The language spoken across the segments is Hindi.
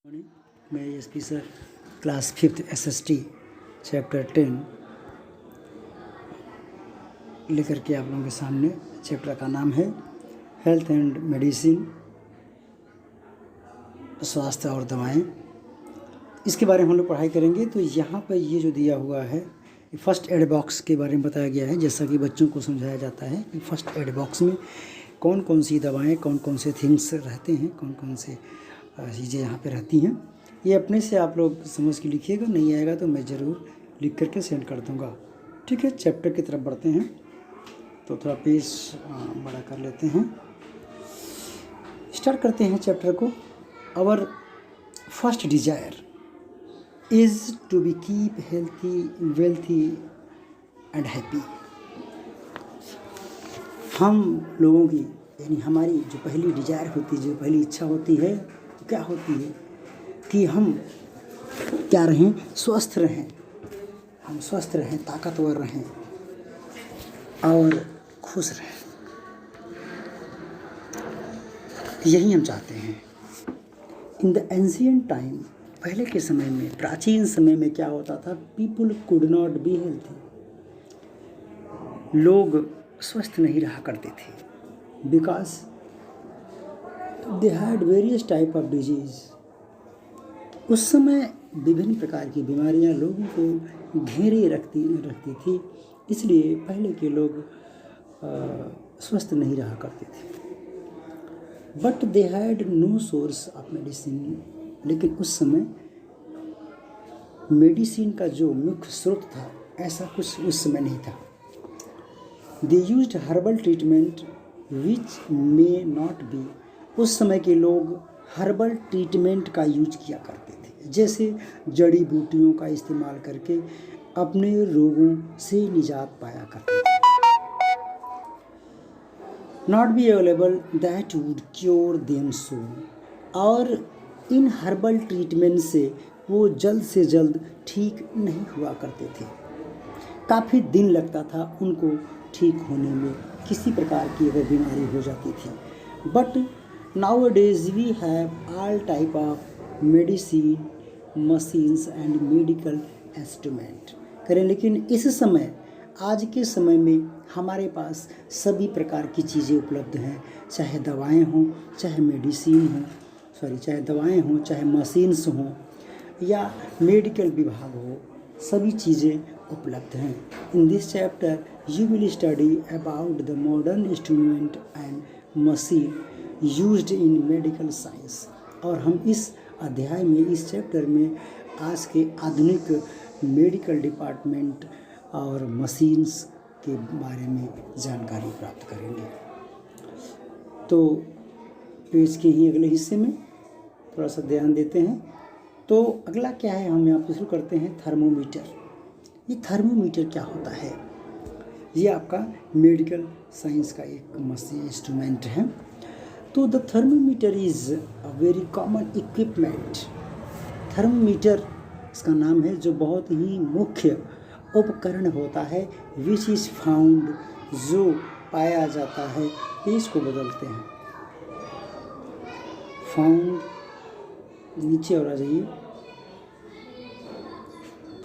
मॉर्निंग, मैं SP sir class 5th SST chapter 10 लेकर के आप लोगों के सामने। चैप्टर का नाम है हेल्थ एंड मेडिसिन, स्वास्थ्य और दवाएं। इसके बारे में हम लोग पढ़ाई करेंगे। तो यहाँ पर ये जो दिया हुआ है फर्स्ट एड बॉक्स के बारे में बताया गया है। जैसा कि बच्चों को समझाया जाता है कि फर्स्ट एड बॉक्स में कौन कौन सी दवाएं, कौन कौन से थिंग्स रहते हैं, कौन कौन से चीज़ें यहाँ पे रहती हैं। ये अपने से आप लोग समझ के लिखिएगा, नहीं आएगा तो मैं ज़रूर लिख करके सेंड कर दूँगा। ठीक है, चैप्टर की तरफ बढ़ते हैं। तो थोड़ा पेज बड़ा कर लेते हैं, स्टार्ट करते हैं चैप्टर को। Our first desire is to be keep healthy, wealthy and happy. हम लोगों की यानी हमारी जो पहली डिजायर होती है, जो पहली इच्छा होती है, क्या होती है कि हम क्या रहें, स्वस्थ रहें। हम स्वस्थ रहें, ताकतवर रहें और खुश रहें। यही हम चाहते हैं। इन द एंशिएंट टाइम, पहले के समय में, प्राचीन समय में क्या होता था, people could not be healthy. लोग स्वस्थ नहीं रहा करते थे because they had various type of disease. उस समय विभिन्न प्रकार की बीमारियां लोगों को घेरे रखती थी, इसलिए पहले के लोग स्वस्थ नहीं रहा करते थे। But they had no source of medicine. लेकिन उस समय मेडिसिन का जो मुख्य स्रोत था, ऐसा कुछ उस समय नहीं था। They used herbal treatment which may not be. उस समय के लोग हर्बल ट्रीटमेंट का यूज किया करते थे, जैसे जड़ी बूटियों का इस्तेमाल करके अपने रोगों से निजात पाया करते थे। Not be available that would cure them soon. और इन हर्बल ट्रीटमेंट से वो जल्द से जल्द ठीक नहीं हुआ करते थे। काफ़ी दिन लगता था उनको ठीक होने में, किसी प्रकार की अगर बीमारी हो जाती थी। But nowadays we have all type of medicine, machines and medical instrument करें। लेकिन इस समय, आज के समय में हमारे पास सभी प्रकार की चीज़ें उपलब्ध हैं, चाहे दवाएं हों, चाहे मेडिसिन हो, चाहे दवाएं हों, चाहे मशीन्स हों या मेडिकल विभाग हो, सभी चीज़ें उपलब्ध हैं। In this chapter you will study about the modern instrument and machine used in medical science. और हम इस अध्याय में, इस चैप्टर में आज के आधुनिक मेडिकल डिपार्टमेंट और मशीन्स के बारे में जानकारी प्राप्त करेंगे। तो पेज के ही अगले हिस्से में थोड़ा सा ध्यान देते हैं। तो अगला क्या है, हम यहाँ पर शुरू करते हैं थर्मोमीटर। ये थर्मोमीटर क्या होता है? ये आपका मेडिकल साइंस का एक मशीन इंस्ट्रूमेंट है। तो the thermometer is a very common equipment. Thermometer इसका नाम है, जो बहुत ही मुख्य उपकरण होता है। विच इज़ फाउंड, जो पाया जाता है। इसको बदलते हैं, फाउंड नीचे और आ जाइए।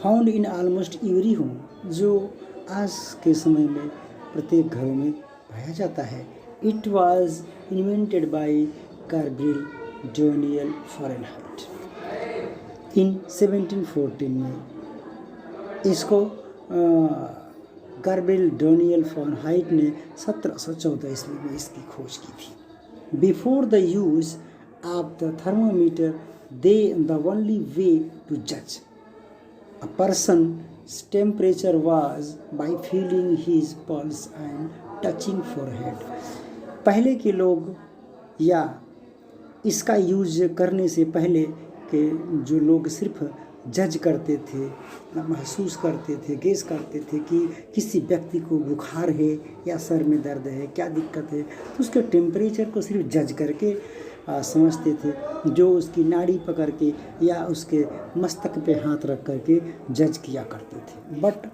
Found in almost every home, जो आज के समय में प्रत्येक घरों में पाया जाता है। It was invented by Gabriel Daniel Fahrenheit in 1714 में। इसको गाब्रिएल डैनियल फ़ारेनहाइट ने 1714 ईस्वी में इसकी खोज की थी। Before the use of the thermometer, the only way to जज a person's temperature was by feeling his pulse and touching forehead। पहले के लोग, या इसका यूज करने से पहले के जो लोग सिर्फ जज करते थे, महसूस करते थे, गेस करते थे कि किसी व्यक्ति को बुखार है या सर में दर्द है, क्या दिक्कत है, तो उसके टेम्परेचर को सिर्फ जज करके समझते थे, जो उसकी नाड़ी पकड़ के या उसके मस्तक पे हाथ रख करके जज किया करते थे। But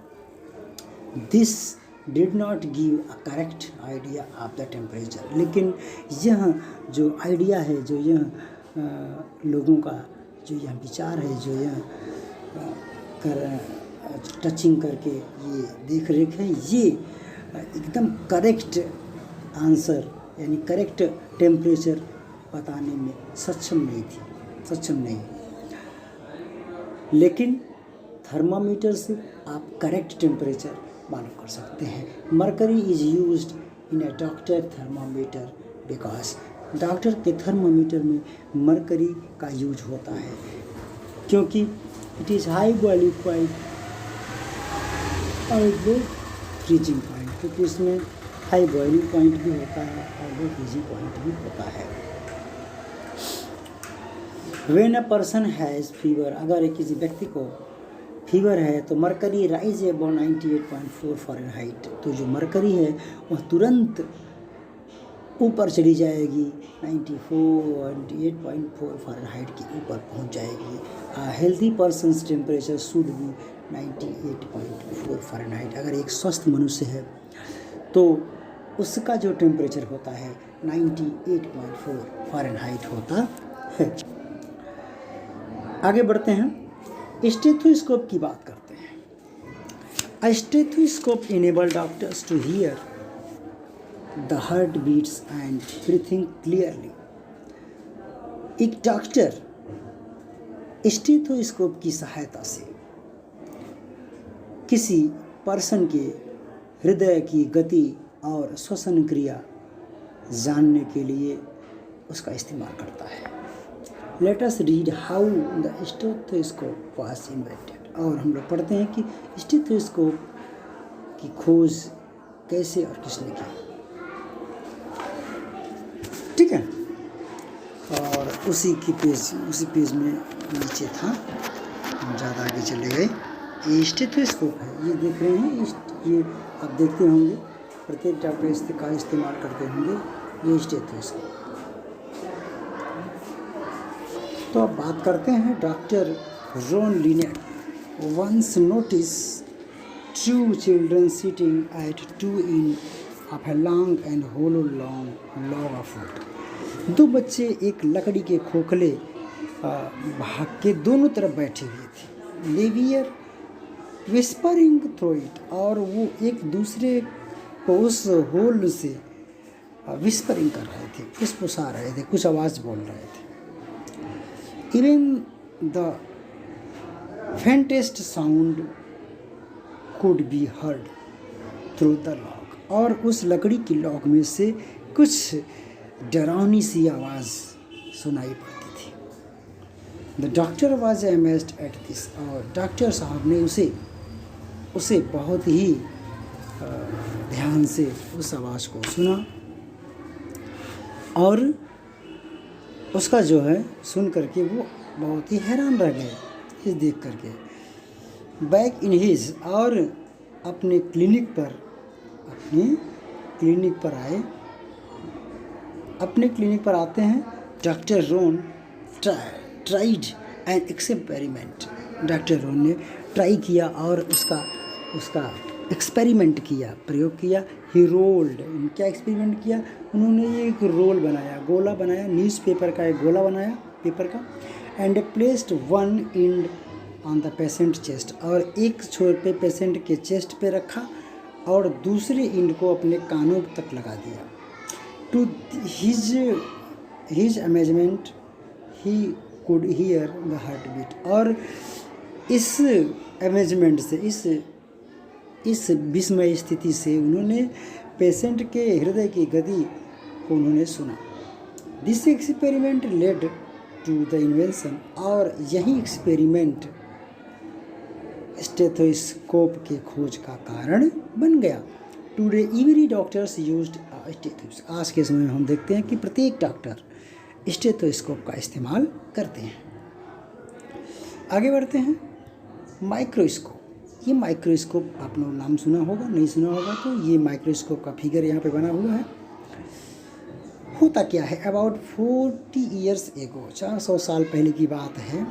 this did not give a correct idea of the temperature. लेकिन यह जो आइडिया है, जो यह लोगों का जो यह विचार है, जो यह टचिंग करके ये देख रेख है, ये एकदम करेक्ट आंसर यानी करेक्ट टेम्परेचर बताने में सक्षम नहीं। लेकिन थर्मामीटर से आप करेक्ट टेम्परेचर मालूम कर सकते हैं। Mercury is used in A doctor thermometer because doctor के थर्मामीटर में मरकरी का यूज होता है क्योंकि it is high boiling point और लो फ्रीजिंग पॉइंट, क्योंकि इसमें हाई बॉइलिंग पॉइंट भी होता है और लो फ्रीजिंग पॉइंट भी होता है। When a person has fever, अगर किसी व्यक्ति को फीवर है तो मरकरी राइज अबव 98.4 फ़ारेनहाइट, तो जो मरकरी है वह तुरंत ऊपर चली जाएगी, 98.4 फ़ारेनहाइट के ऊपर पहुंच जाएगी। Healthy persons temperature should be 98.4 Fahrenheit. अगर एक स्वस्थ मनुष्य है तो उसका जो टेम्परेचर होता है 98.4 फ़ारेनहाइट होता है। आगे बढ़ते हैं, स्टेथोस्कोप की बात करते हैं। A stethoscope enable doctors to hear the heart beats and breathing clearly. एक डॉक्टर स्टेथोस्कोप की सहायता से किसी पर्सन के हृदय की गति और श्वसन क्रिया जानने के लिए उसका इस्तेमाल करता है। Let us read how the stethoscope was invented. और हम लोग पढ़ते हैं कि स्टेथोस्कोप की खोज कैसे और किसने की। ठीक है, और उसी पेज में नीचे था, हम ज़्यादा आगे चले गए। ये स्टेथोस्कोप है, ये देख रहे हैं, ये आप देखते होंगे प्रत्येक डॉक्टर इसका इस्तेमाल करते होंगे, ये स्टेथोस्कोप। तो अब बात करते हैं doctor Rene Laennec once notice 2 children sitting at 2 ends of a long and hollow log of wood। 2 बच्चे एक लकड़ी के खोखले भाग के दोनों तरफ बैठे हुए थे। लेवियर विस्परिंग थ्रू इट, और वो एक दूसरे को उस होल से विस्परिंग कर रहे थे, फुसफुसा रहे थे, कुछ आवाज़ बोल रहे थे। Even the faintest sound could be heard through the log, और उस लकड़ी की लॉग में से कुछ डरावनी सी आवाज़ सुनाई पड़ती थी। The doctor was amazed at this, और डॉक्टर साहब ने उसे बहुत ही ध्यान से उस आवाज़ को सुना और उसका जो है सुन करके वो बहुत ही हैरान रह गए इस देख करके। बैक इन हिज, और अपने क्लिनिक पर आते हैं। Doctor Ron tried an experiment. Doctor Ron ने ट्राई किया और उसका एक्सपेरिमेंट किया, प्रयोग किया। ही रोल्ड, क्या एक्सपेरिमेंट किया उन्होंने? एक रोल बनाया, गोला बनाया, न्यूज़पेपर का एक गोला बनाया पेपर का, and placed one and on the patient chest, और एक छोर पे पेशेंट के चेस्ट पे रखा और दूसरे एंड को अपने कानों तक लगा दिया। To his amazement he could hear the heartbeat, और इस अमेजमेंट से, इस विस्मय स्थिति से उन्होंने पेशेंट के हृदय की गति को उन्होंने सुना। This experiment led to the invention, और यही एक्सपेरिमेंट स्टेथोस्कोप के खोज का कारण बन गया। Today every doctors used stethoscope. आज के समय में हम देखते हैं कि प्रत्येक डॉक्टर स्टेथोस्कोप का इस्तेमाल करते हैं। आगे बढ़ते हैं, माइक्रोस्कोप। ये माइक्रोस्कोप आपने नाम सुना होगा, नहीं सुना होगा तो ये माइक्रोस्कोप का फिगर यहाँ पे बना हुआ है। होता क्या है? अबाउट 40 ईयर्स एगो, 400 साल पहले की बात है।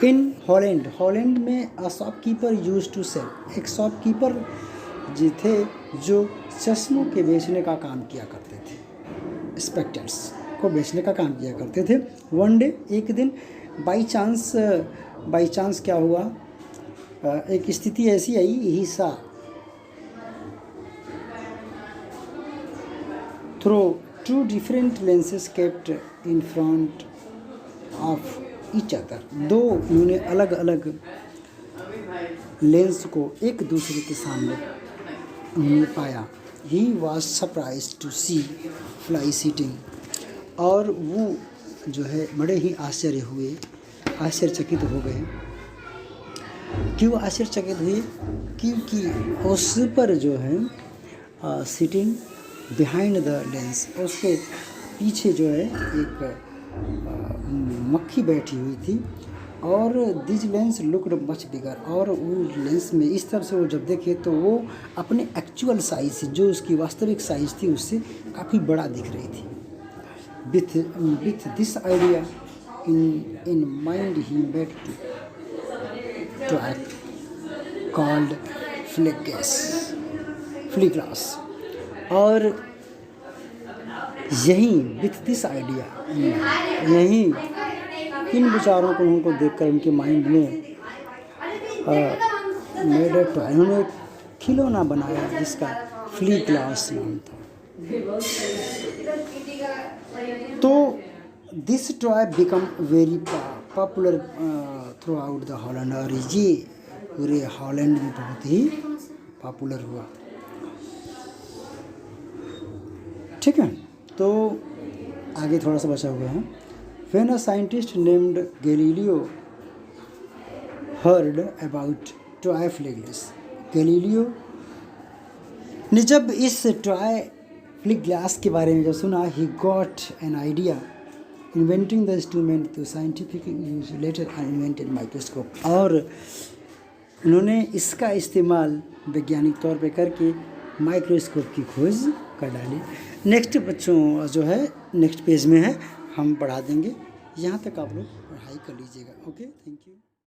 इन हॉलैंड में a shopkeeper used to sell. एक शॉपकीपर जी थे जो चश्मों के बेचने का काम किया करते थे, स्पेक्टेक्स को बेचने का काम किया करते थे। वन डे, एक दिन बाई चांस क्या हुआ, एक स्थिति ऐसी आई, he saw through two different lenses kept in front of each other. दो उन्होंने अलग अलग लेंस को एक दूसरे के सामने उन्होंने पाया। He was surprise to see fly sitting, और वो जो है बड़े ही आश्चर्यचकित हो गए। क्यों आश्चर्यचकित हुए? क्योंकि उस पर जो है सिटिंग बिहाइंड द लेंस, उसके पीछे जो है एक मक्खी बैठी हुई थी, और this lens looked much bigger, और वो लेंस में इस तरह से वो जब देखे तो वो अपने एक्चुअल साइज से, जो उसकी वास्तविक साइज थी, उससे काफ़ी बड़ा दिख रही थी। With this idea in mind he made to act called flea glass, और यहीं विथ दिस आइडिया, यहीं इन विचारों को उनको देखकर उनके माइंड में उन्होंने एक खिलौना बनाया जिसका फ्ली ग्लास नाम था। तो this toy become very popular through out the Holland, और ये पूरे हॉलैंड में बहुत ही पॉपुलर हुआ। ठीक है, तो आगे थोड़ा सा बचा हुआ है। When a scientist named Galileo heard about toy flea-glass, Galileo ने जब इस टॉय फ्लिक ग्लास के बारे में जब सुना, he got an idea inventing the instrument to scientific use, later invented microscope, और उन्होंने इसका इस्तेमाल वैज्ञानिक तौर पे करके माइक्रोस्कोप की खोज कर डाली। नेक्स्ट बच्चों जो है नेक्स्ट पेज में है, हम पढ़ा देंगे, यहाँ तक आप लोग पढ़ाई कर लीजिएगा। Okay, thank you.